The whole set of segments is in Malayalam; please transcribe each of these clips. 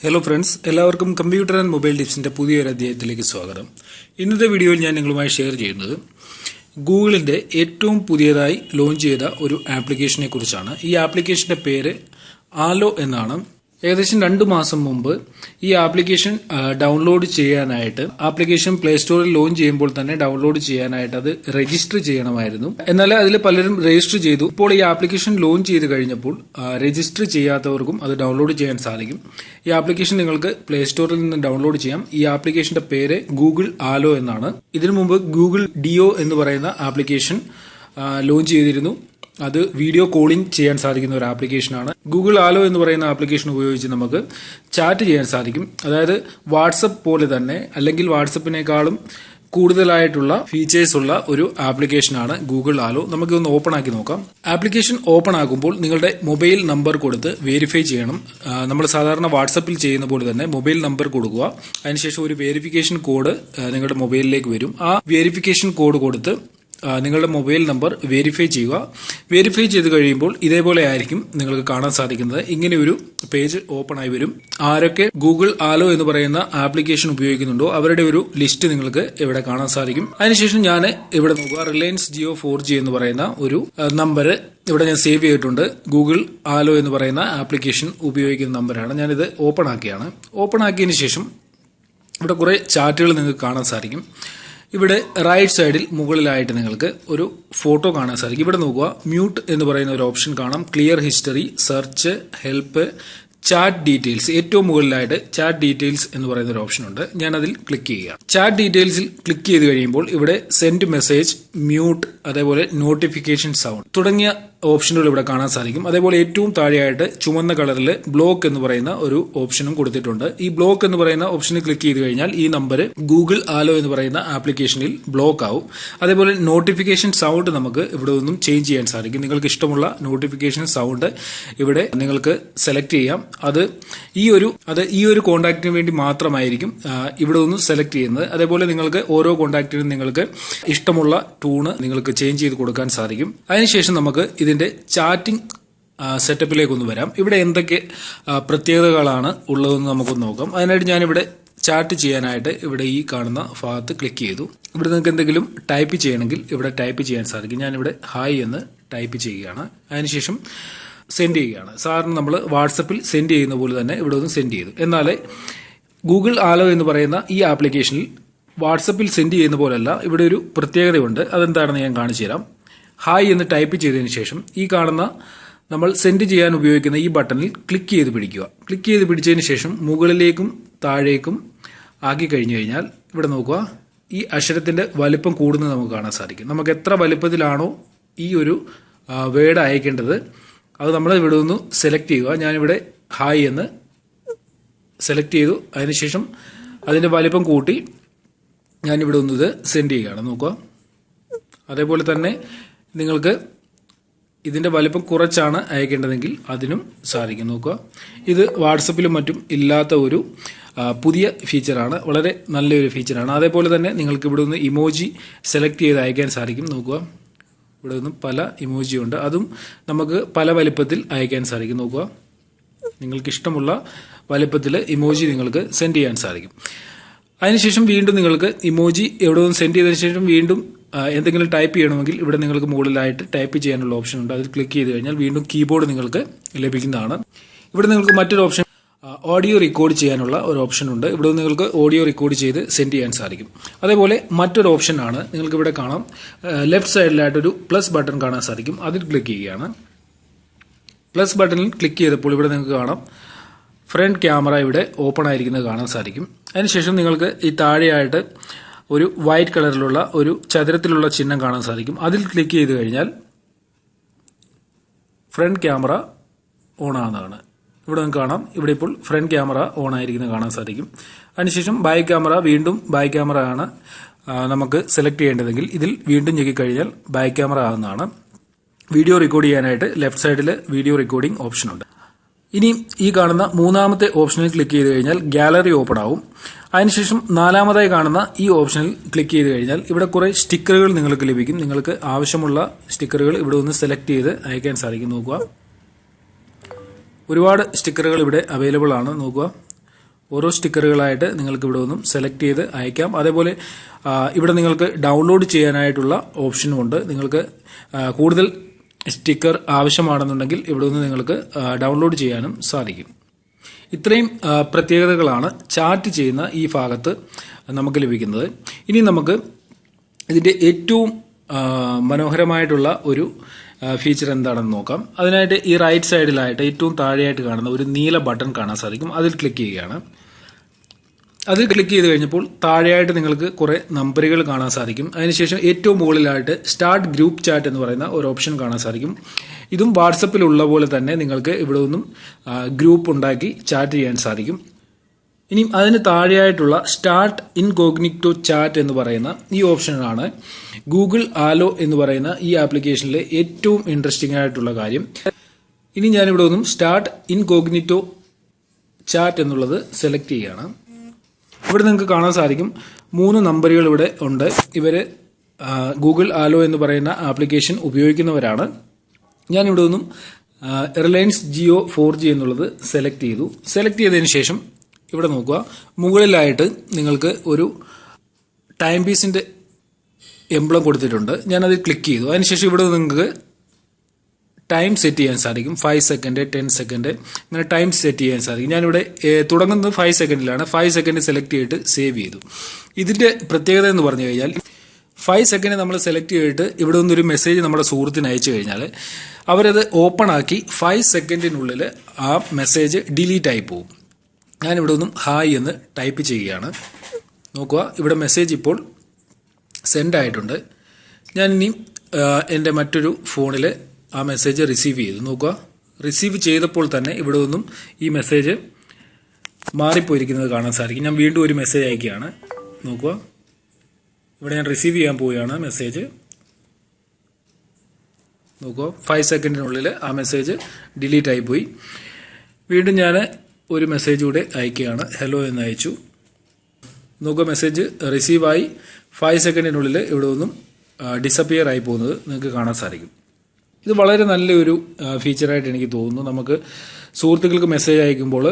ഹലോ ഫ്രണ്ട്സ്, എല്ലാവർക്കും കമ്പ്യൂട്ടർ ആൻഡ് മൊബൈൽ ടിപ്സിന്റെ പുതിയൊരു അധ്യായത്തിലേക്ക് സ്വാഗതം. ഇന്നത്തെ വീഡിയോയിൽ ഞാൻ നിങ്ങളുമായി ഷെയർ ചെയ്യുന്നത് ഗൂഗിളിന്റെ ഏറ്റവും പുതിയതായി ലോഞ്ച് ചെയ്ത ഒരു ആപ്ലിക്കേഷനെ കുറിച്ചാണ്. ഈ ആപ്ലിക്കേഷന്റെ പേര് ആലോ എന്നാണ്. ഏകദേശം 2 മാസം മുമ്പ് ഈ ആപ്ലിക്കേഷൻ ഡൗൺലോഡ് ചെയ്യാനായിട്ട് ആപ്ലിക്കേഷൻ പ്ലേ സ്റ്റോറിൽ ലോഞ്ച് ചെയ്യുമ്പോൾ തന്നെ ഡൗൺലോഡ് ചെയ്യാനായിട്ട് അത് രജിസ്റ്റർ ചെയ്യണമായിരുന്നു. എന്നാൽ അതിൽ പലരും രജിസ്റ്റർ ചെയ്തു. ഇപ്പോൾ ഈ ആപ്ലിക്കേഷൻ ലോഞ്ച് ചെയ്ത് കഴിഞ്ഞപ്പോൾ രജിസ്റ്റർ ചെയ്യാത്തവർക്കും അത് ഡൗൺലോഡ് ചെയ്യാൻ സാധിക്കും. ഈ ആപ്ലിക്കേഷൻ നിങ്ങൾക്ക് പ്ലേ സ്റ്റോറിൽ നിന്ന് ഡൗൺലോഡ് ചെയ്യാം. ഈ ആപ്ലിക്കേഷന്റെ പേര് ഗൂഗിൾ ആലോ എന്നാണ്. ഇതിനു മുമ്പ് ഗൂഗിൾ ഡിയോ എന്ന് പറയുന്ന ആപ്ലിക്കേഷൻ ലോഞ്ച് ചെയ്തിരുന്നു. അത് വീഡിയോ കോളിംഗ് ചെയ്യാൻ സാധിക്കുന്ന ഒരു ആപ്ലിക്കേഷനാണ്. ഗൂഗിൾ ആലോ എന്ന് പറയുന്ന ആപ്ലിക്കേഷൻ ഉപയോഗിച്ച് നമുക്ക് ചാറ്റ് ചെയ്യാൻ സാധിക്കും. അതായത് വാട്സപ്പ് പോലെ തന്നെ, അല്ലെങ്കിൽ വാട്സപ്പിനേക്കാളും കൂടുതലായിട്ടുള്ള ഫീച്ചേഴ്സ് ഉള്ള ഒരു ആപ്ലിക്കേഷനാണ് ഗൂഗിൾ ആലോ. നമുക്ക് ഒന്ന് ഓപ്പൺ ആക്കി നോക്കാം. ആപ്ലിക്കേഷൻ ഓപ്പൺ ആകുമ്പോൾ നിങ്ങളുടെ മൊബൈൽ നമ്പർ കൊടുത്ത് വെരിഫൈ ചെയ്യണം. നമ്മൾ സാധാരണ വാട്സപ്പിൽ ചെയ്യുന്ന പോലെ തന്നെ മൊബൈൽ നമ്പർ കൊടുക്കുക. അതിനുശേഷം ഒരു വെരിഫിക്കേഷൻ കോഡ് നിങ്ങളുടെ മൊബൈലിലേക്ക് വരും. ആ വെരിഫിക്കേഷൻ കോഡ് കൊടുത്ത് നിങ്ങളുടെ മൊബൈൽ നമ്പർ വെരിഫൈ ചെയ്യുക. വെരിഫൈ ചെയ്ത് കഴിയുമ്പോൾ ഇതേപോലെ ആയിരിക്കും നിങ്ങൾക്ക് കാണാൻ സാധിക്കുന്നത്. ഇങ്ങനെ ഒരു പേജ് ഓപ്പൺ ആയി വരും. ആരൊക്കെ ഗൂഗിൾ ആലോ എന്ന് പറയുന്ന ആപ്ലിക്കേഷൻ ഉപയോഗിക്കുന്നുണ്ടോ അവരുടെ ഒരു ലിസ്റ്റ് നിങ്ങൾക്ക് ഇവിടെ കാണാൻ സാധിക്കും. അതിനുശേഷം ഞാൻ ഇവിടെ നോക്കുക, റിലയൻസ് ജിയോ 4G എന്ന് പറയുന്ന ഒരു നമ്പർ ഇവിടെ ഞാൻ സേവ് ചെയ്തിട്ടുണ്ട്. ഗൂഗിൾ ആലോ എന്ന് പറയുന്ന ആപ്ലിക്കേഷൻ ഉപയോഗിക്കുന്ന നമ്പറാണ്. ഞാനിത് ഓപ്പൺ ആക്കിയാണ്. ഓപ്പൺ ആക്കിയതിന് ശേഷം ഇവിടെ കുറെ ചാറ്റുകൾ നിങ്ങൾക്ക് കാണാൻ സാധിക്കും. ഇവിടെ റൈറ്റ് സൈഡിൽ മുകളിലായിട്ട് നിങ്ങൾക്ക് ഒരു ഫോട്ടോ കാണാൻ സാധിക്കും. ഇവിടെ നോക്കുക, മ്യൂട്ട് എന്ന് പറയുന്ന ഒരു ഓപ്ഷൻ കാണാം. Clear history, search, help, chat details. ഏറ്റവും മുകളിലായിട്ട് ചാറ്റ് ഡീറ്റെയിൽസ് എന്ന് പറയുന്ന ഒരു ഓപ്ഷൻ ഉണ്ട്. ഞാൻ അതിൽ ക്ലിക്ക് ചെയ്യുക. ചാറ്റ് ഡീറ്റെയിൽസിൽ ക്ലിക്ക് ചെയ്ത് കഴിയുമ്പോൾ ഇവിടെ സെൻഡ് മെസ്സേജ്, മ്യൂട്ട്, അതേപോലെ നോട്ടിഫിക്കേഷൻ സൗണ്ട് തുടങ്ങിയ ഓപ്ഷനുകൾ ഇവിടെ കാണാൻ സാധിക്കും. അതേപോലെ ഏറ്റവും താഴെയായിട്ട് ചുവന്ന കളറിൽ ബ്ലോക്ക് എന്ന് പറയുന്ന ഒരു ഓപ്ഷനും കൊടുത്തിട്ടുണ്ട്. ഈ ബ്ലോക്ക് എന്ന് പറയുന്ന ഓപ്ഷനിൽ ക്ലിക്ക് ചെയ്ത് കഴിഞ്ഞാൽ ഈ നമ്പർ ഗൂഗിൾ ആലോ എന്ന് പറയുന്ന ആപ്ലിക്കേഷനിൽ ബ്ലോക്ക് ആവും. അതേപോലെ നോട്ടിഫിക്കേഷൻ സൗണ്ട് നമുക്ക് ഇവിടെ നിന്നും ചേഞ്ച് ചെയ്യാൻ സാധിക്കും. നിങ്ങൾക്ക് ഇഷ്ടമുള്ള നോട്ടിഫിക്കേഷൻ സൗണ്ട് ഇവിടെ നിങ്ങൾക്ക് സെലക്ട് ചെയ്യാം. അത് ഈ ഒരു കോൺടാക്റ്റിന് വേണ്ടി മാത്രമായിരിക്കും ഇവിടെ നിന്ന് സെലക്ട് ചെയ്യുന്നത്. അതേപോലെ നിങ്ങൾക്ക് ഓരോ കോൺടാക്റ്റിനും നിങ്ങൾക്ക് ഇഷ്ടമുള്ള ടൂണ് നിങ്ങൾക്ക് ചേഞ്ച് ചെയ്ത് കൊടുക്കാൻ സാധിക്കും. അതിനുശേഷം നമുക്ക് ഇതിന്റെ ചാറ്റിംഗ് സെറ്റപ്പിലേക്കൊന്ന് വരാം. ഇവിടെ എന്തൊക്കെ പ്രത്യേകതകളാണ് ഉള്ളതെന്ന് നമുക്കൊന്ന് നോക്കാം. അതിനായിട്ട് ഞാനിവിടെ ചാറ്റ് ചെയ്യാനായിട്ട് ഇവിടെ ഈ കാണുന്ന ഭാഗത്ത് ക്ലിക്ക് ചെയ്തു. ഇവിടെ നിങ്ങൾക്ക് എന്തെങ്കിലും ടൈപ്പ് ചെയ്യണമെങ്കിൽ ഇവിടെ ടൈപ്പ് ചെയ്യാൻ സാധിക്കും. ഞാനിവിടെ ഹായ് എന്ന് ടൈപ്പ് ചെയ്യുകയാണ്. അതിനുശേഷം സെൻഡ് ചെയ്യുകയാണ്. സാറിന് നമ്മൾ വാട്സപ്പിൽ സെൻഡ് ചെയ്യുന്ന പോലെ തന്നെ ഇവിടെ ഒന്ന് സെൻഡ് ചെയ്തു. എന്നാൽ ഗൂഗിൾ ആലോ എന്ന് പറയുന്ന ഈ ആപ്ലിക്കേഷനിൽ വാട്സപ്പിൽ സെൻഡ് ചെയ്യുന്ന പോലെയല്ല, ഇവിടെ ഒരു പ്രത്യേകതയുണ്ട്. അതെന്താണെന്ന് ഞാൻ കാണിച്ചു തരാം. ഹായ് എന്ന് ടൈപ്പ് ചെയ്തതിന് ശേഷം ഈ കാണുന്ന നമ്മൾ സെൻഡ് ചെയ്യാൻ ഉപയോഗിക്കുന്ന ഈ ബട്ടണിൽ ക്ലിക്ക് ചെയ്ത് പിടിക്കുക. ക്ലിക്ക് ചെയ്ത് പിടിച്ചതിന് ശേഷം മുകളിലേക്കും താഴേക്കും ആക്കി കഴിഞ്ഞു കഴിഞ്ഞാൽ ഇവിടെ നോക്കുക, ഈ അക്ഷരത്തിന്റെ വലിപ്പം കൂടുന്നത് നമുക്ക് കാണാൻ സാധിക്കും. നമുക്ക് എത്ര വലിപ്പത്തിലാണോ ഈ ഒരു വേർഡ് അയക്കേണ്ടത് അത് നമ്മൾ ഇവിടെ നിന്ന് സെലക്ട് ചെയ്യുക. ഞാനിവിടെ ഹായ് എന്ന് സെലക്ട് ചെയ്തു. അതിനുശേഷം അതിന്റെ വലിപ്പം കൂട്ടി ഞാനിവിടെ ഒന്ന് ഇത് സെൻഡ് ചെയ്യുകയാണ്. നോക്കുക, അതേപോലെ തന്നെ നിങ്ങൾക്ക് ഇതിന്റെ വലിപ്പം കുറച്ചാണ് അയക്കേണ്ടതെങ്കിൽ അതിനും സാധിക്കും. നോക്കുക, ഇത് വാട്സപ്പിലും മറ്റും ഇല്ലാത്ത ഒരു പുതിയ ഫീച്ചറാണ്. വളരെ നല്ലൊരു ഫീച്ചറാണ്. അതേപോലെ തന്നെ നിങ്ങൾക്ക് ഇവിടെ നിന്ന് ഇമോജി സെലക്ട് ചെയ്ത് അയക്കാൻ സാധിക്കും. നോക്കുക, ഇവിടെ നിന്നും പല ഇമോജി ഉണ്ട്. അതും നമുക്ക് പല വലിപ്പത്തിൽ അയക്കാൻ സാധിക്കും. നോക്കുക, നിങ്ങൾക്ക് ഇഷ്ടമുള്ള വലിപ്പത്തിൽ ഇമോജി നിങ്ങൾക്ക് സെൻഡ് ചെയ്യാൻ സാധിക്കും. അതിനുശേഷം വീണ്ടും നിങ്ങൾക്ക് ഇമോജി എവിടെ നിന്ന് സെൻഡ് ചെയ്തതിനു ശേഷം വീണ്ടും എന്തെങ്കിലും ടൈപ്പ് ചെയ്യണമെങ്കിൽ ഇവിടെ നിങ്ങൾക്ക് മുകളിലായിട്ട് ടൈപ്പ് ചെയ്യാനുള്ള ഓപ്ഷൻ ഉണ്ട്. അതിൽ ക്ലിക്ക് ചെയ്ത് കഴിഞ്ഞാൽ വീണ്ടും കീബോർഡ് നിങ്ങൾക്ക് ലഭിക്കുന്നതാണ്. ഇവിടെ നിങ്ങൾക്ക് മറ്റൊരു ഓപ്ഷൻ ഓഡിയോ റെക്കോർഡ് ചെയ്യാനുള്ള ഒരു ഓപ്ഷൻ ഉണ്ട്. ഇവിടെ നിങ്ങൾക്ക് ഓഡിയോ റെക്കോർഡ് ചെയ്ത് സെൻഡ് ചെയ്യാൻ സാധിക്കും. അതേപോലെ മറ്റൊരു ഓപ്ഷൻ ആണ്, നിങ്ങൾക്ക് ഇവിടെ കാണാം ലെഫ്റ്റ് സൈഡിലായിട്ടൊരു പ്ലസ് ബട്ടൺ കാണാൻ സാധിക്കും. അതിൽ ക്ലിക്ക് ചെയ്യുകയാണ്. പ്ലസ് ബട്ടണിൽ ക്ലിക്ക് ചെയ്തപ്പോൾ ഇവിടെ നിങ്ങൾക്ക് കാണാം ഫ്രണ്ട് ക്യാമറ ഇവിടെ ഓപ്പൺ ആയിരിക്കുന്നത് കാണാൻ സാധിക്കും. അതിനുശേഷം നിങ്ങൾക്ക് ഈ താഴെയായിട്ട് ഒരു വൈറ്റ് കളറിലുള്ള ഒരു ചതുരത്തിലുള്ള ചിഹ്നം കാണാൻ സാധിക്കും. അതിൽ ക്ലിക്ക് ചെയ്ത് കഴിഞ്ഞാൽ ഫ്രണ്ട് ക്യാമറ ഓൺ ആകുന്നതാണ്. ഇവിടെ നിങ്ങൾക്ക് കാണാം, ഇവിടെ ഇപ്പോൾ ഫ്രണ്ട് ക്യാമറ ഓൺ ആയിരിക്കുന്നത് കാണാൻ സാധിക്കും. അതിനുശേഷം ബാക്ക് ക്യാമറ, വീണ്ടും ബാക്ക് ക്യാമറ ആണ് നമുക്ക് സെലക്ട് ചെയ്യേണ്ടതെങ്കിൽ ഇതിൽ വീണ്ടും ഞെക്കിക്കഴിഞ്ഞാൽ ബാക്ക് ക്യാമറ ആകുന്നതാണ്. വീഡിയോ റെക്കോർഡ് ചെയ്യാനായിട്ട് ലെഫ്റ്റ് സൈഡിൽ വീഡിയോ റെക്കോർഡിംഗ് ഓപ്ഷൻ ഉണ്ട്. ഇനി ഈ കാണുന്ന മൂന്നാമത്തെ ഓപ്ഷനിൽ ക്ലിക്ക് ചെയ്ത് കഴിഞ്ഞാൽ ഗാലറി ഓപ്പൺ ആവും. അതിനുശേഷം നാലാമതായി കാണുന്ന ഈ ഓപ്ഷനിൽ ക്ലിക്ക് ചെയ്ത് കഴിഞ്ഞാൽ ഇവിടെ കുറെ സ്റ്റിക്കറുകൾ നിങ്ങൾക്ക് ലഭിക്കും. നിങ്ങൾക്ക് ആവശ്യമുള്ള സ്റ്റിക്കറുകൾ ഇവിടെ ഒന്ന് സെലക്ട് ചെയ്ത് അയക്കാൻ സാധിക്കും. നോക്കുക, ഒരുപാട് സ്റ്റിക്കറുകൾ ഇവിടെ അവൈലബിൾ ആണ്. നോക്കുക, ഓരോ സ്റ്റിക്കറുകളായിട്ട് നിങ്ങൾക്ക് ഇവിടെ നിന്നും സെലക്ട് ചെയ്ത് അയക്കാം. അതേപോലെ ഇവിടെ നിങ്ങൾക്ക് ഡൗൺലോഡ് ചെയ്യാനായിട്ടുള്ള ഓപ്ഷനുമുണ്ട്. നിങ്ങൾക്ക് കൂടുതൽ സ്റ്റിക്കർ ആവശ്യമാണെന്നുണ്ടെങ്കിൽ ഇവിടെ നിന്ന് നിങ്ങൾക്ക് ഡൗൺലോഡ് ചെയ്യാനും സാധിക്കും. ഇത്രയും പ്രത്യേകതകളാണ് ചാറ്റ് ചെയ്യുന്ന ഈ ഭാഗത്ത് നമുക്ക് ലഭിക്കുന്നത്. ഇനി നമുക്ക് ഇതിന്റെ ഏറ്റവും മനോഹരമായിട്ടുള്ള ഒരു ഫീച്ചർ എന്താണെന്ന് നോക്കാം. അതിനായിട്ട് ഈ റൈറ്റ് സൈഡിലായിട്ട് ഏറ്റവും താഴെയായിട്ട് കാണുന്ന ഒരു നീല ബട്ടൺ കാണാൻ സാധിക്കും. അതിൽ ക്ലിക്ക് ചെയ്യുകയാണ്. അതിൽ ക്ലിക്ക് ചെയ്ത് കഴിഞ്ഞപ്പോൾ താഴെയായിട്ട് നിങ്ങൾക്ക് കുറെ നമ്പറുകൾ കാണാൻ സാധിക്കും. അതിനുശേഷം ഏറ്റവും മുകളിലായിട്ട് സ്റ്റാർട്ട് ഗ്രൂപ്പ് ചാറ്റ് എന്ന് പറയുന്ന ഒരു ഓപ്ഷൻ കാണാൻ സാധിക്കും. ഇതും വാട്സപ്പിലുള്ള പോലെ തന്നെ നിങ്ങൾക്ക് ഇവിടെ നിന്നും ഗ്രൂപ്പ് ഉണ്ടാക്കി ചാറ്റ് ചെയ്യാൻ സാധിക്കും. ഇനി അതിന് താഴെയായിട്ടുള്ള സ്റ്റാർട്ട് ഇൻകോഗ്നിറ്റോ ചാറ്റ് എന്ന് പറയുന്ന ഈ ഓപ്ഷനാണ് ഗൂഗിൾ ആലോ എന്ന് പറയുന്ന ഈ ആപ്ലിക്കേഷനിലെ ഏറ്റവും ഇൻട്രസ്റ്റിംഗ് ആയിട്ടുള്ള കാര്യം. ഇനി ഞാനിവിടെ നിന്നും സ്റ്റാർട്ട് ഇൻകോഗ്നിറ്റോ ചാറ്റ് എന്നുള്ളത് സെലക്ട് ചെയ്യുകയാണ്. ഇവിടെ നിങ്ങൾക്ക് കാണാൻ സാധിക്കും 3 നമ്പറുകൾ ഇവിടെ ഉണ്ട്. ഇവര് ഗൂഗിൾ ആലോ എന്ന് പറയുന്ന ആപ്ലിക്കേഷൻ ഉപയോഗിക്കുന്നവരാണ്. ഞാനിവിടെ നിന്നും റിലയൻസ് ജിയോ 4G എന്നുള്ളത് സെലക്ട് ചെയ്തു. സെലക്ട് ചെയ്തതിന് ശേഷം ഇവിടെ നോക്കുക, മുകളിലായിട്ട് നിങ്ങൾക്ക് ഒരു ടൈം പീസിന്റെ എംബ്ലം കൊടുത്തിട്ടുണ്ട്. ഞാനത് ക്ലിക്ക് ചെയ്തു. അതിനുശേഷം ഇവിടെ നിങ്ങൾക്ക് ടൈം സെറ്റ് ചെയ്യാൻ സാധിക്കും. 5 സെക്കൻഡ്, 10 സെക്കൻഡ്, അങ്ങനെ ടൈം സെറ്റ് ചെയ്യാൻ സാധിക്കും. ഞാനിവിടെ തുടങ്ങുന്നത് 5 സെക്കൻഡിലാണ്. 5 സെക്കൻഡ് സെലക്ട് ചെയ്തിട്ട് സേവ് ചെയ്തു. ഇതിന്റെ പ്രത്യേകത എന്ന് പറഞ്ഞു കഴിഞ്ഞാൽ 5 സെക്കൻഡ് നമ്മൾ സെലക്ട് ചെയ്തിട്ട് ഇവിടെ നിന്നൊരു മെസ്സേജ് നമ്മുടെ സുഹൃത്തിന് അയച്ചു കഴിഞ്ഞാൽ അവരത് ഓപ്പൺ ആക്കി 5 സെക്കൻഡിനുള്ളിൽ ആ മെസ്സേജ് ഡിലീറ്റ് ആയി പോകും. ഞാനിവിടെ നിന്നും ഹായ് എന്ന് ടൈപ്പ് ചെയ്യുകയാണ്. നോക്കുക, ഇവിടെ മെസ്സേജ് ഇപ്പോൾ സെൻഡ് ആയിട്ടുണ്ട്. ഞാൻ ഇനി എൻ്റെ മറ്റൊരു ഫോണിൽ ആ മെസ്സേജ് റിസീവ് ചെയ്തു. നോക്കുക, റിസീവ് ചെയ്തപ്പോൾ തന്നെ ഇവിടെ നിന്നും ഈ മെസ്സേജ് മാറിപ്പോയിരിക്കുന്നത് കാണാൻ സാധിക്കും. ഞാൻ വീണ്ടും ഒരു മെസ്സേജ് അയക്കുകയാണ്. നോക്കുക, ഇവിടെ ഞാൻ റിസീവ് ചെയ്യാൻ പോവുകയാണ് മെസ്സേജ്. നോക്കുക, 5 സെക്കൻഡിനുള്ളിൽ ആ മെസ്സേജ് ഡിലീറ്റ് ആയിപ്പോയി. വീണ്ടും ഞാൻ ഒരു മെസ്സേജ് കൂടെ അയക്കുകയാണ്. ഹലോ എന്ന് അയച്ചു. നോക്കുക, മെസ്സേജ് റിസീവായി 5 സെക്കൻഡിനുള്ളിൽ ഇവിടെ നിന്നും ഡിസപ്പിയർ ആയി പോകുന്നത് നിങ്ങൾക്ക് കാണാൻ സാധിക്കും. ഇത് വളരെ നല്ലൊരു ഫീച്ചറായിട്ട് എനിക്ക് തോന്നുന്നു. നമുക്ക് സുഹൃത്തുക്കൾക്ക് മെസ്സേജ് അയക്കുമ്പോൾ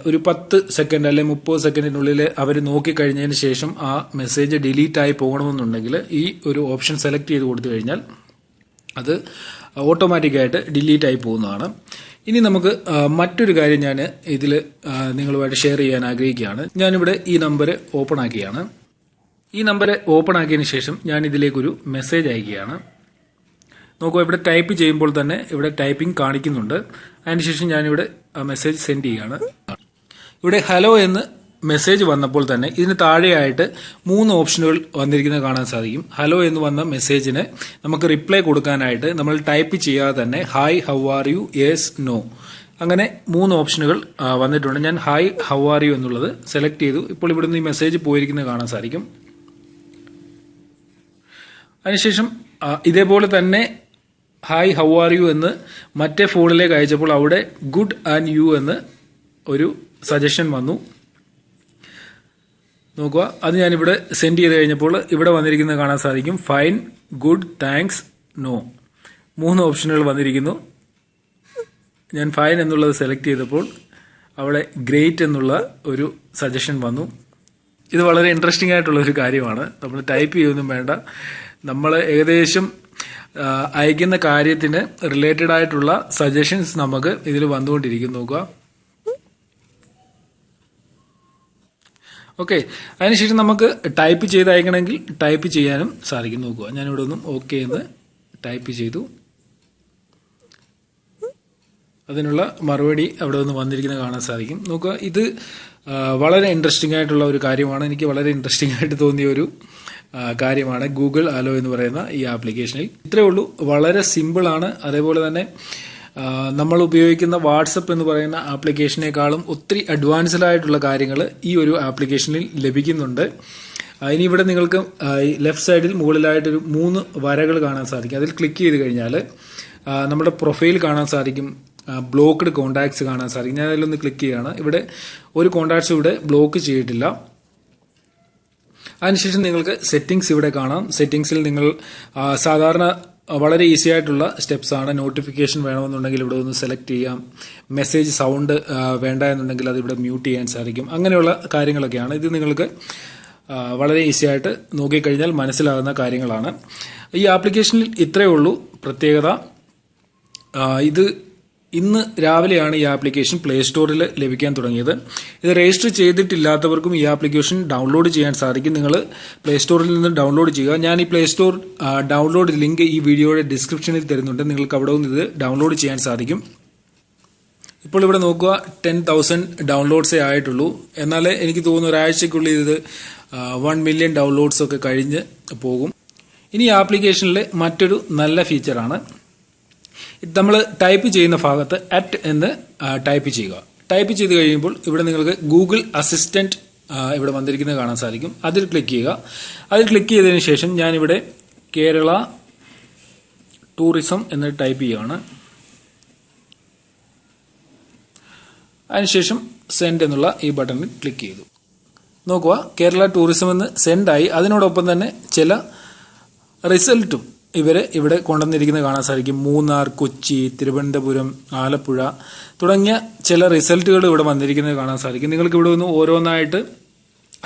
ഒരു 10 സെക്കൻഡ് അല്ലെങ്കിൽ 30 സെക്കൻഡിനുള്ളിൽ അവർ നോക്കിക്കഴിഞ്ഞതിന് ശേഷം ആ മെസ്സേജ് ഡിലീറ്റ് ആയി പോകണമെന്നുണ്ടെങ്കിൽ ഈ ഒരു ഓപ്ഷൻ സെലക്ട് ചെയ്ത് കൊടുത്തു കഴിഞ്ഞാൽ അത് ഓട്ടോമാറ്റിക്കായിട്ട് ഡിലീറ്റ് ആയി പോകുന്നതാണ്. ഇനി നമുക്ക് മറ്റൊരു കാര്യം ഞാൻ ഇതിൽ നിങ്ങളുമായിട്ട് ഷെയർ ചെയ്യാൻ ആഗ്രഹിക്കുകയാണ്. ഞാനിവിടെ ഈ നമ്പർ ഓപ്പൺ ആക്കിയാണ്. ഈ നമ്പർ ഓപ്പൺ ആക്കിയതിന് ശേഷം ഞാൻ ഇതിലേക്കൊരു മെസ്സേജ് അയക്കുകയാണ്. നോക്കൂ, ഇവിടെ ടൈപ്പ് ചെയ്യുമ്പോൾ തന്നെ ഇവിടെ ടൈപ്പിംഗ് കാണിക്കുന്നുണ്ട്. അതിനുശേഷം ഞാനിവിടെ മെസ്സേജ് സെൻഡ് ചെയ്യുകയാണ്. ഇവിടെ ഹലോ എന്ന് മെസ്സേജ് വന്നപ്പോൾ തന്നെ ഇതിന് താഴെയായിട്ട് 3 ഓപ്ഷനുകൾ വന്നിരിക്കുന്നത് കാണാൻ സാധിക്കും. ഹലോ എന്ന് വന്ന മെസ്സേജിന് നമുക്ക് റിപ്ലൈ കൊടുക്കാനായിട്ട് നമ്മൾ ടൈപ്പ് ചെയ്യാതെ തന്നെ hi, how are you, yes, no, അങ്ങനെ 3 ഓപ്ഷനുകൾ വന്നിട്ടുണ്ട്. ഞാൻ ഹായ്, ഹൗ ആർ യു എന്നുള്ളത് സെലക്ട് ചെയ്തു. ഇപ്പോൾ ഇവിടുന്ന് ഈ മെസ്സേജ് പോയിരിക്കുന്നത് കാണാൻ സാധിക്കും. അതിനുശേഷം ഇതേപോലെ തന്നെ ഹായ്, ഹൗ ആർ യു എന്ന് മറ്റേ ഫോണിലേക്ക് അയച്ചപ്പോൾ അവിടെ ഗുഡ് ആൻഡ് യു എന്ന് ഒരു സജഷൻ വന്നു. നോക്കുക, അത് ഞാനിവിടെ സെൻഡ് ചെയ്ത് കഴിഞ്ഞപ്പോൾ ഇവിടെ വന്നിരിക്കുന്നത് കാണാൻ സാധിക്കും. ഫൈൻ, ഗുഡ്, താങ്ക്സ്, നോ, 3 ഓപ്ഷനുകൾ വന്നിരിക്കുന്നു. ഞാൻ ഫൈൻ എന്നുള്ളത് സെലക്ട് ചെയ്തപ്പോൾ അവിടെ ഗ്രേറ്റ് എന്നുള്ള ഒരു സജഷൻ വന്നു. ഇത് വളരെ ഇൻട്രസ്റ്റിംഗ് ആയിട്ടുള്ള ഒരു കാര്യമാണ്. നമ്മൾ ടൈപ്പ് ചെയ്യൊന്നും വേണ്ട, നമ്മൾ ഏകദേശം അയക്കുന്ന കാര്യത്തിന് റിലേറ്റഡ് ആയിട്ടുള്ള സജഷൻസ് നമുക്ക് ഇതിൽ വന്നുകൊണ്ടിരിക്കും. നോക്കുക, ഓക്കെ. അതിനുശേഷം നമുക്ക് ടൈപ്പ് ചെയ്ത് അയക്കണമെങ്കിൽ ടൈപ്പ് ചെയ്യാനും സാധിക്കും. നോക്കുക, ഞാനിവിടെ ഒന്നും ഓക്കെ എന്ന് ടൈപ്പ് ചെയ്തു. അതിനുള്ള മറുപടി അവിടെ നിന്ന് വന്നിരിക്കുന്നത് കാണാൻ സാധിക്കും. നോക്കുക, ഇത് വളരെ ഇൻട്രസ്റ്റിംഗ് ആയിട്ടുള്ള ഒരു കാര്യമാണ്. എനിക്ക് വളരെ ഇൻട്രസ്റ്റിംഗ് ആയിട്ട് തോന്നിയ ഒരു കാര്യമാണ് ഗൂഗിൾ ആലോ എന്ന് പറയുന്ന ഈ ആപ്ലിക്കേഷനിൽ. ഇത്രയേ ഉള്ളൂ, വളരെ സിമ്പിളാണ്. അതേപോലെ തന്നെ നമ്മൾ ഉപയോഗിക്കുന്ന വാട്സപ്പ് എന്ന് പറയുന്ന ആപ്ലിക്കേഷനേക്കാളും ഒത്തിരി അഡ്വാൻസ്ഡ് ആയിട്ടുള്ള കാര്യങ്ങൾ ഈ ഒരു ആപ്ലിക്കേഷനിൽ ലഭിക്കുന്നുണ്ട്. ഇനി ഇവിടെ നിങ്ങൾക്ക് ലെഫ്റ്റ് സൈഡിൽ മുകളിലായിട്ടൊരു 3 വരകൾ കാണാൻ സാധിക്കും. അതിൽ ക്ലിക്ക് ചെയ്ത് കഴിഞ്ഞാൽ നമ്മുടെ പ്രൊഫൈൽ കാണാൻ സാധിക്കും, ബ്ലോക്ക്ഡ് കോണ്ടാക്ട്സ് കാണാൻ സാധിക്കും. ഞാൻ അതിലൊന്ന് ക്ലിക്ക് ചെയ്യുകയാണ്. ഇവിടെ ഒരു കോണ്ടാക്ട്സ് ഇവിടെ ബ്ലോക്ക് ചെയ്തിട്ടില്ല. അതിനുശേഷം നിങ്ങൾക്ക് സെറ്റിംഗ്സ് ഇവിടെ കാണാം. സെറ്റിംഗ്സിൽ നിങ്ങൾ സാധാരണ വളരെ ഈസി ആയിട്ടുള്ള സ്റ്റെപ്സ് ആണ്. നോട്ടിഫിക്കേഷൻ വേണമെന്നുണ്ടെങ്കിൽ ഇവിടെ ഒന്ന് സെലക്ട് ചെയ്യാം. മെസ്സേജ് സൗണ്ട് വേണ്ട എന്നുണ്ടെങ്കിൽ അത് ഇവിടെ മ്യൂട്ട് ചെയ്യാൻ സാധിക്കും. അങ്ങനെയുള്ള കാര്യങ്ങളൊക്കെയാണ്. ഇത് നിങ്ങൾക്ക് വളരെ ഈസി ആയിട്ട് നോക്കിക്കഴിഞ്ഞാൽ മനസ്സിലാകുന്ന കാര്യങ്ങളാണ്. ഈ ആപ്ലിക്കേഷനിൽ ഇത്രയേ ഉള്ളൂ പ്രത്യേകത. ഇത് ഇന്ന് രാവിലെയാണ് ഈ ആപ്ലിക്കേഷൻ പ്ലേ സ്റ്റോറിൽ ലഭിക്കാൻ തുടങ്ങിയത്. ഇത് രജിസ്റ്റർ ചെയ്തിട്ടില്ലാത്തവർക്കും ഈ ആപ്ലിക്കേഷൻ ഡൗൺലോഡ് ചെയ്യാൻ സാധിക്കും. നിങ്ങൾ പ്ലേ സ്റ്റോറിൽ നിന്ന് ഡൗൺലോഡ് ചെയ്യുക. ഞാൻ ഈ പ്ലേ സ്റ്റോർ ഡൗൺലോഡ് ലിങ്ക് ഈ വീഡിയോയുടെ ഡിസ്ക്രിപ്ഷനിൽ തരുന്നുണ്ട്. നിങ്ങൾക്ക് അവിടെ നിന്ന് ഇത് ഡൗൺലോഡ് ചെയ്യാൻ സാധിക്കും. ഇപ്പോൾ ഇവിടെ നോക്കുക, 10,000 ഡൗൺലോഡ്സേ ആയിട്ടുള്ളൂ. എന്നാൽ എനിക്ക് തോന്നുന്നു ഒരാഴ്ചക്കുള്ളിൽ ഇത് 1 മില്യൺ ഡൗൺലോഡ്സ് ഒക്കെ കഴിഞ്ഞ് പോകും. ഇനി ആപ്ലിക്കേഷനിലെ മറ്റൊരു നല്ല ഫീച്ചറാണ്, നമ്മൾ ടൈപ്പ് ചെയ്യുന്ന ഭാഗത്ത് എന്ന് ടൈപ്പ് ചെയ്യുക. ടൈപ്പ് ചെയ്ത് കഴിയുമ്പോൾ ഇവിടെ നിങ്ങൾക്ക് ഗൂഗിൾ അസിസ്റ്റന്റ് ഇവിടെ വന്നിരിക്കുന്നത് കാണാൻ സാധിക്കും. അതിൽ ക്ലിക്ക് ചെയ്യുക. അതിൽ ക്ലിക്ക് ചെയ്തതിനു ശേഷം ഞാനിവിടെ കേരള ടൂറിസം എന്ന് ടൈപ്പ് ചെയ്യുകയാണ്. അതിനുശേഷം സെൻഡ് എന്നുള്ള ഈ ബട്ടണിൽ ക്ലിക്ക് ചെയ്തു. നോക്കുക, കേരള ടൂറിസം എന്ന് സെൻഡായി. അതിനോടൊപ്പം തന്നെ ചില റിസൾട്ടും ഇവിടെ കൊണ്ടുവന്നിരിക്കുന്നത് കാണാൻ സാധിക്കും. മൂന്നാർ, കൊച്ചി, തിരുവനന്തപുരം, ആലപ്പുഴ തുടങ്ങിയ ചില റിസൾട്ടുകൾ ഇവിടെ വന്നിരിക്കുന്നത് കാണാൻ സാധിക്കും. നിങ്ങൾക്ക് ഇവിടെ ഒന്ന് ഓരോന്നായിട്ട്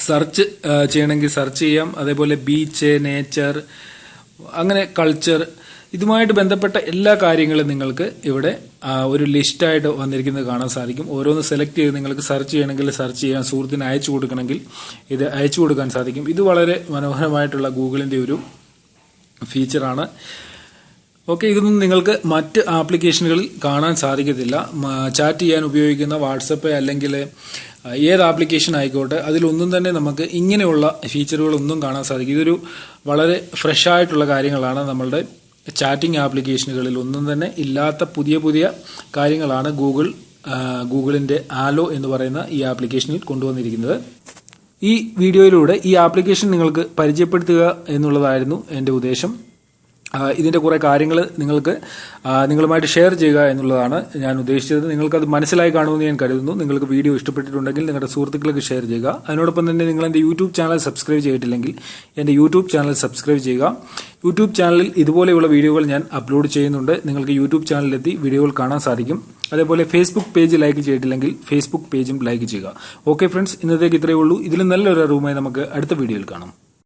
സെർച്ച് ചെയ്യണമെങ്കിൽ സെർച്ച് ചെയ്യാം. അതേപോലെ ബീച്ച്, നേച്ചർ, അങ്ങനെ കൾച്ചർ, ഇതുമായിട്ട് ബന്ധപ്പെട്ട എല്ലാ കാര്യങ്ങളും നിങ്ങൾക്ക് ഇവിടെ ഒരു ലിസ്റ്റായിട്ട് വന്നിരിക്കുന്നത് കാണാൻ സാധിക്കും. ഓരോന്ന് സെലക്ട് ചെയ്ത് നിങ്ങൾക്ക് സെർച്ച് ചെയ്യണമെങ്കിൽ സെർച്ച് ചെയ്യാം. സുഹൃത്തിന് അയച്ചു കൊടുക്കണമെങ്കിൽ ഇത് അയച്ചു കൊടുക്കാൻ സാധിക്കും. ഇത് വളരെ മനോഹരമായിട്ടുള്ള ഗൂഗിളിന്റെ ഒരു ഫീച്ചറാണ്. ഓക്കെ, ഇതൊന്നും നിങ്ങൾക്ക് മറ്റ് ആപ്ലിക്കേഷനുകളിൽ കാണാൻ സാധിക്കത്തില്ല. ചാറ്റ് ചെയ്യാൻ ഉപയോഗിക്കുന്ന വാട്സപ്പ് അല്ലെങ്കിൽ ഏത് ആപ്ലിക്കേഷൻ ആയിക്കോട്ടെ, അതിലൊന്നും തന്നെ നമുക്ക് ഇങ്ങനെയുള്ള ഫീച്ചറുകളൊന്നും കാണാൻ സാധിക്കും. ഇതൊരു വളരെ ഫ്രഷ് ആയിട്ടുള്ള കാര്യങ്ങളാണ്. നമ്മളുടെ ചാറ്റിംഗ് ആപ്ലിക്കേഷനുകളിൽ ഒന്നും തന്നെ ഇല്ലാത്ത പുതിയ കാര്യങ്ങളാണ് ഗൂഗിളിന്റെ ആലോ എന്ന് പറയുന്ന ഈ ആപ്ലിക്കേഷനിൽ കൊണ്ടുവന്നിരിക്കുന്നത്. ഈ വീഡിയോയിലൂടെ ഈ ആപ്ലിക്കേഷൻ നിങ്ങൾക്ക് പരിചയപ്പെടുത്തുക എന്നുള്ളതായിരുന്നു എൻ്റെ ഉദ്ദേശം. ഇതിന്റെ കുറെ കാര്യങ്ങൾ നിങ്ങളുമായിട്ട് ഷെയർ ചെയ്യുക എന്നുള്ളതാണ് ഞാൻ ഉദ്ദേശിച്ചത്. നിങ്ങൾക്കത് മനസ്സിലായി കാണുമെന്ന് ഞാൻ കരുതുന്നു. നിങ്ങൾക്ക് വീഡിയോ ഇഷ്ടപ്പെട്ടിട്ടുണ്ടെങ്കിൽ നിങ്ങളുടെ സുഹൃത്തുക്കൾക്ക് ഷെയർ ചെയ്യുക. അതിനോടൊപ്പം തന്നെ നിങ്ങൾ എൻ്റെ യൂട്യൂബ് ചാനൽ സബ്സ്ക്രൈബ് ചെയ്തിട്ടില്ലെങ്കിൽ എൻ്റെ യൂട്യൂബ് ചാനൽ സബ്സ്ക്രൈബ് ചെയ്യുക. യൂട്യൂബ് ചാനലിൽ ഇതുപോലെയുള്ള വീഡിയോകൾ ഞാൻ അപ്ലോഡ് ചെയ്യുന്നുണ്ട്. നിങ്ങൾക്ക് യൂട്യൂബ് ചാനലിലെത്തി വീഡിയോകൾ കാണാൻ സാധിക്കും. അതേപോലെ ഫേസ്ബുക്ക് പേജ് ലൈക്ക് ചെയ്തിട്ടില്ലെങ്കിൽ ഫേസ്ബുക്ക് പേജും ലൈക്ക് ചെയ്യുക. ഓക്കെ ഫ്രണ്ട്സ്, ഇന്നത്തേക്ക് ഇത്രയേ ഉള്ളൂ. ഇതിലും നല്ലൊരു അറിവുമായി നമുക്ക് അടുത്ത വീഡിയോയിൽ കാണാം.